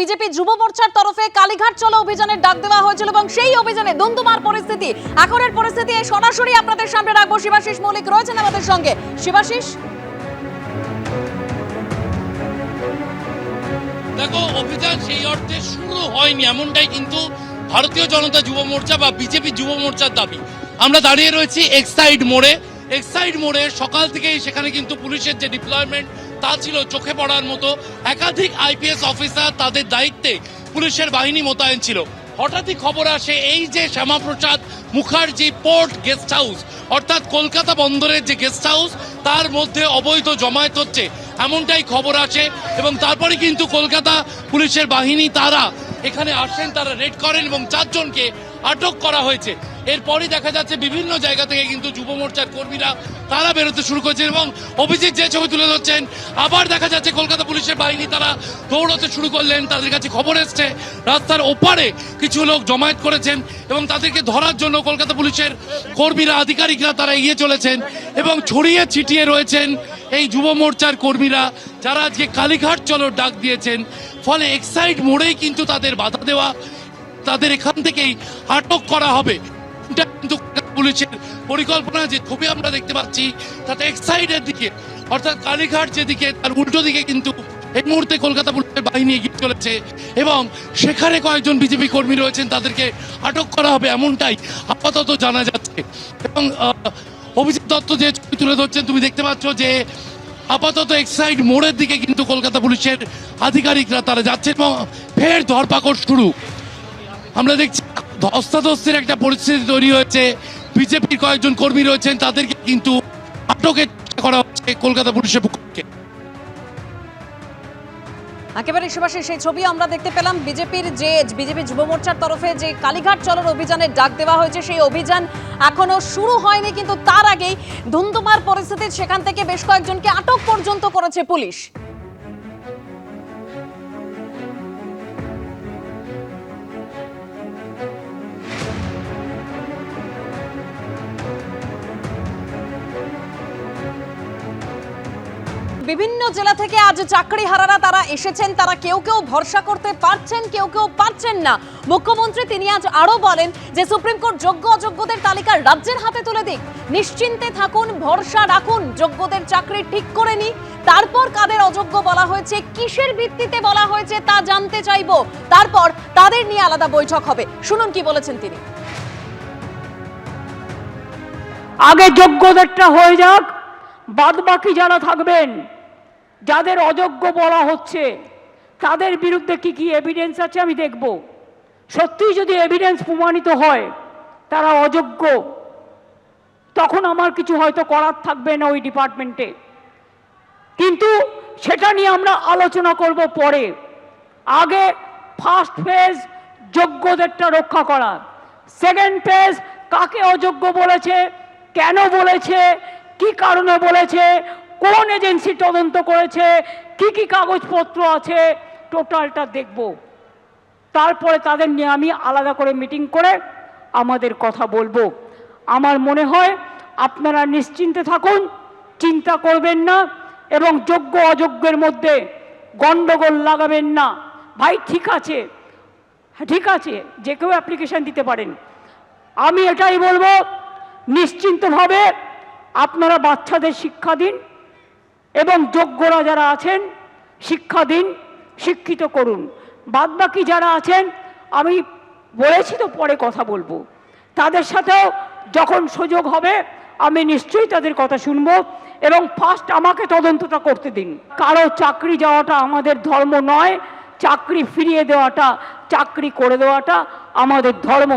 BJP যুব মোর্চার তরফে কালীঘাট চলো অভিযানের ডাক দেওয়া হয়েছিল এবং সেই অভিযানে দুমদুমার পরিস্থিতি, এখনের পরিস্থিতি সরাসরি আপনাদের সামনে রাখবো। শিবাশিস মৌলিক রয়েছেন আমাদের সঙ্গে। শিবাশিস, দেখো, অভিযান সেই অর্থে শুরু হয়নি এমনটাই কিন্তু ভারতীয় জনতা যুব মোর্চা বা বিজেপি যুব মোর্চার দাবি। আমরা দাঁড়িয়ে রয়েছি এক্সাইড মোড়ে সকাল থেকেই সেখানে কিন্তু পুলিশের যে ডিপ্লয়মেন্ট তা ছিল চোখে পড়ার মতো। একাধিক আইপিএস অফিসার তাদের দায়িত্বে পুলিশের বাহিনী মোতায়েন ছিল। হঠাৎই খবর আসে এই যে Shyamaprasad Mukherjee port guest house, অর্থাৎ কলকাতা বন্দরের যে গেস্ট হাউস, তার মধ্যে অবৈধ জমায়েত হচ্ছে এমনটাই খবর আসে। এবং তারপরে কিন্তু কলকাতা পুলিশের বাহিনী তারা এখানে আসেন, তারা রেড করেন এবং 4 জনকে আটক করা হয়েছে। এরপরই দেখা যাচ্ছে বিভিন্ন জায়গা থেকে কিন্তু যুব মোর্চার কর্মীরা তারা বেরোতে শুরু করেছেন এবং অভিজিৎ যে ছবি তুলে ধরছেন, আবার দেখা যাচ্ছে কলকাতা পুলিশের বাহিনী তারা দৌড়তে শুরু করলেন। তাদের কাছে খবর এসছে রাস্তার ওপারে কিছু লোক জমায়েত করেছেন এবং তাদেরকে ধরার জন্য কলকাতা পুলিশের কর্মীরা, আধিকারিকরা তারা এগিয়ে চলেছেন এবং ছড়িয়ে ছিটিয়ে রয়েছেন এই যুব মোর্চার কর্মীরা, যারা আজকে কালীঘাট চলো ডাক দিয়েছেন। ফলে এক্সাইড মোড়েই কিন্তু তাদের বাধা দেওয়া, তাদের এখান থেকেই আটক করা হবে, এটা কিন্তু পুলিশের পরিকল্পনা। যে ছবি আমরা দেখতে পাচ্ছি তাতে এক্সাইডের দিকে, অর্থাৎ কালীঘাট যেদিকে তার উল্টো দিকে কিন্তু এই মুহূর্তে কলকাতা পুলিশের বাহিনী এগিয়ে চলেছে এবং সেখানে কয়েকজন বিজেপি কর্মী রয়েছেন, তাদেরকে আটক করা হবে এমনটাই আপাতত জানা যাচ্ছে। এবং অভিজিৎ দত্ত যে ছবি তুলে ধরছেন, তুমি দেখতে পাচ্ছ যে আপাতত এক্সাইড মোড়ের দিকে কিন্তু কলকাতা পুলিশের আধিকারিকরা তারা যাচ্ছেন এবং ফের ধরপাকড় শুরু। আমরা দেখছি ধস্তাধস্তির একটা পরিস্থিতি তৈরি হয়েছে। বিজেপির কয়েকজন কর্মী রয়েছেন, তাদেরকে কিন্তু আটকের চেষ্টা করা হচ্ছে কলকাতা পুলিশের পক্ষে। একেবারে শিবাশিস, সেই ছবি আমরা দেখতে পেলাম। বিজেপি যুব মোর্চার তরফে যে কালীঘাট চলোর অভিযানের ডাক দেওয়া হয়েছে, সেই অভিযান এখনো শুরু হয়নি, কিন্তু তার আগেই ধুমধুমার পরিস্থিতি, সেখান থেকে বেশ কয়েকজনকে আটক পর্যন্ত করেছে পুলিশ। বিভিন্ন জেলা থেকে আজ চাকরিহারারা তারা এসেছেন। তারা কেউ কেউ ভরসা করতে পারছেন, কেউ কেউ পারছেন না। মুখ্যমন্ত্রী তিনি আজ আরো বলেন যে সুপ্রিম কোর্ট যোগ্য অযোগ্যদের তালিকা রাজ্যের হাতে তুলে দিক, নিশ্চিন্তে থাকুন, ভরসা রাখুন, যোগ্যদের চাকরি ঠিক করে নি, তারপর কাদের অযোগ্য বলা হয়েছে, কিসের ভিত্তিতে বলা হয়েছে তা জানতে চাইবো, তারপর তাদের নিয়ে আলাদা বৈঠক হবে। শুনুন কি বলেছেন তিনি। আগে যোগ্যদেরটা হয়ে যাক, বাদ বাকি যারা থাকবেন, যাদের অযোগ্য বলা হচ্ছে তাদের বিরুদ্ধে কি কি এভিডেন্স আছে আমি দেখব। সত্যি যদি এভিডেন্স প্রমাণিত হয় তারা অযোগ্য, তখন আমার কিছু হয়তো করার থাকবে না ওই ডিপার্টমেন্টে, কিন্তু সেটা নিয়ে আমরা আলোচনা করব পরে। আগে ফার্স্ট ফেজ যোগ্যদেরটা রক্ষা করা, সেকেন্ড ফেজ কাকে অযোগ্য বলেছে, কেন বলেছে, কি কারণে বলেছে, কোন এজেন্সি তদন্ত করেছে, কি কি কাগজপত্র আছে, টোটালটা দেখব। তারপরে তাদের নিয়ে আমি আলাদা করে মিটিং করে আমাদের কথা বলবো। আমার মনে হয় আপনারা নিশ্চিন্তে থাকুন, চিন্তা করবেন না এবং যোগ্য অযোগ্যের মধ্যে গন্ডগোল লাগাবেন না। ভাই ঠিক আছে, ঠিক আছে, যে কেউ অ্যাপ্লিকেশন দিতে পারেন। আমি এটাই বলবো, নিশ্চিন্তভাবে আপনারা বাচ্চাদের শিক্ষা দিন এবং যোগ্যরা যারা আছেন শিক্ষা দিন, শিক্ষিত করুন। বাদবাকি যারা আছেন আমি বলেছি তো পরে কথা বলবো, তাদের সাথেও যখন সুযোগ হবে আমি নিশ্চয়ই তাদের কথা শুনবো এবং ফার্স্ট আমাকে তদন্তটা করতে দিন। কারো চাকরি যাওয়াটা আমাদের ধর্ম নয়, চাকরি ফিরিয়ে দেওয়াটা, চাকরি করে দেওয়াটা আমাদের ধর্ম।